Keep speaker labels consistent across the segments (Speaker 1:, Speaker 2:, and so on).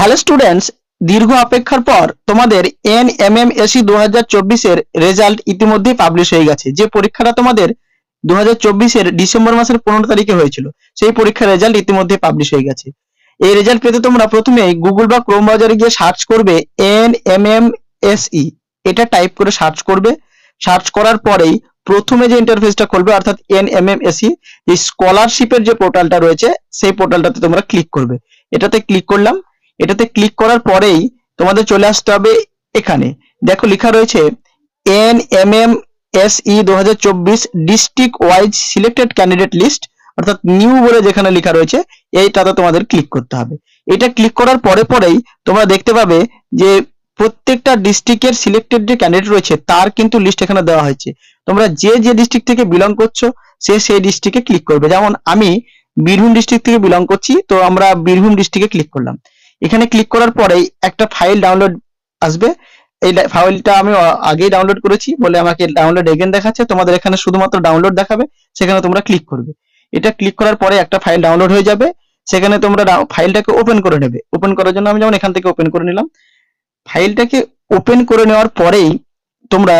Speaker 1: Hello students, দীর্ঘ অপেক্ষার পর তোমাদের এনএমএমএসই 2024 এর রেজাল্ট ইতিমধ্যেই পাবলিশ হয়ে গেছে। যে পরীক্ষাটা তোমাদের 2024 এর ডিসেম্বর মাসের 15 তারিখে হয়েছিল, সেই পরীক্ষার রেজাল্ট ইতিমধ্যেই পাবলিশ হয়ে গেছে। এই রেজাল্ট পেতে তোমরা প্রথমে গুগল বা ক্রোম ব্রাউজারে গিয়ে সার্চ করবে এনএমএমএসই, এটা টাইপ করে সার্চ করবে। সার্চ করার পরেই প্রথমে যে ইন্টারফেসটা খুলবে অর্থাৎ এনএমএমএসই এই স্কলারশিপের যে পোর্টালটা রয়েছে সেই পোর্টালটাতে তোমরা ক্লিক করবে। এটাতে ক্লিক করলাম। এটাতে ক্লিক করার পরেই তোমাদের চলে আসতে হবে এখানে। দেখো লেখা রয়েছে NMMSE 2024 district wise selected candidate list, অর্থাৎ নিউ বলে যেখানে লেখা রয়েছে এইটাতে তোমাদের ক্লিক করতে হবে। এটা ক্লিক করার পরেই তোমরা দেখতে পাবে যে প্রত্যেকটা ডিস্ট্রিক্টের সিলেক্টেড যে ক্যান্ডিডেট রয়েছে তার কিন্তু লিস্ট এখানে দেওয়া হয়েছে। তোমরা যে ডিস্ট্রিক্ট থেকে বিলং করছো সেই ডিস্ট্রিক্টে ক্লিক করবে। যেমন আমি বীরভূম ডিস্ট্রিক্ট থেকে বিলং করছি, তো আমরা বীরভূম ডিস্ট্রিক্টে ক্লিক করলাম। এখানে ক্লিক করার পরেই একটা ফাইল ডাউনলোড আসবে। এই ফাইলটা আমি আগেই ডাউনলোড করেছি বলে আমাকে ডাউনলোড এগেন দেখাচ্ছে। তোমাদের এখানে শুধুমাত্র ডাউনলোড দেখাবে, সেখানে তোমরা ক্লিক করবে। এটা ক্লিক করার পরে একটা ফাইল ডাউনলোড হয়ে যাবে, সেখানে তোমরা ফাইলটাকে ওপেন করে নেবে। ওপেন করার জন্য আমি যেমন এখান থেকে ওপেন করে নিলাম। ফাইলটাকে ওপেন করে নেওয়ার পরেই তোমরা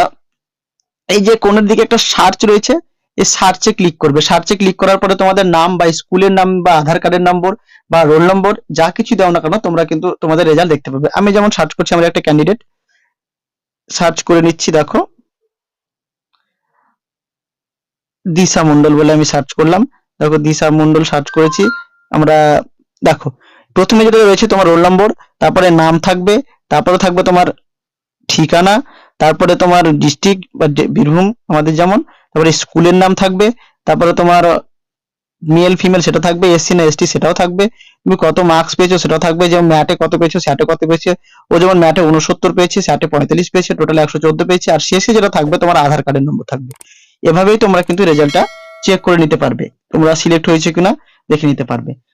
Speaker 1: এই যে কোণের দিকে একটা সার্চ রয়েছে, এই সার্চে ক্লিক করবে। সার্চে ক্লিক করার পরে তোমাদের নাম বা স্কুলের নাম বা আধার কার্ডের নম্বর বা রোল নম্বর যা কিছু দাও না কেন তোমরা কিন্তু তোমাদের রেজাল্ট দেখতে পাবে। আমি যেমন সার্চ করছি, আমরা একটা ক্যান্ডিডেট সার্চ করে নিচ্ছি। দেখো দিশা মন্ডল বলে আমি সার্চ করলাম। দেখো দিশা মন্ডল সার্চ করেছি আমরা। দেখো প্রথমে যেটা রয়েছে তোমার রোল নম্বর, তারপরে নাম থাকবে, তারপরে থাকবে তোমার ঠিকানা, তারপরে তোমার ডিস্ট্রিক্ট বা বীরভূম আমাদের যেমন, তারপরে স্কুলের নাম থাকবে, তারপরে তোমার মেল ফিমেল সেটা থাকবে, এসসি না এসটি সেটাও থাকবে, তুমি কত মার্কস পেয়েছো সেটাও থাকবে, যেমন ম্যাটে কত পেয়েছো স্যাটে কত পেয়েছে। ও যেমন ম্যাটে 69 পেয়েছে, স্যাটে 45 পেয়েছে, টোটাল 114 পেয়েছে। আর শেষে যেটা থাকবে তোমার আধার কার্ডের নম্বর থাকবে। এভাবেই তোমরা কিন্তু রেজাল্টটা চেক করে নিতে পারবে, তোমরা সিলেক্ট হয়েছে কিনা দেখে নিতে পারবে।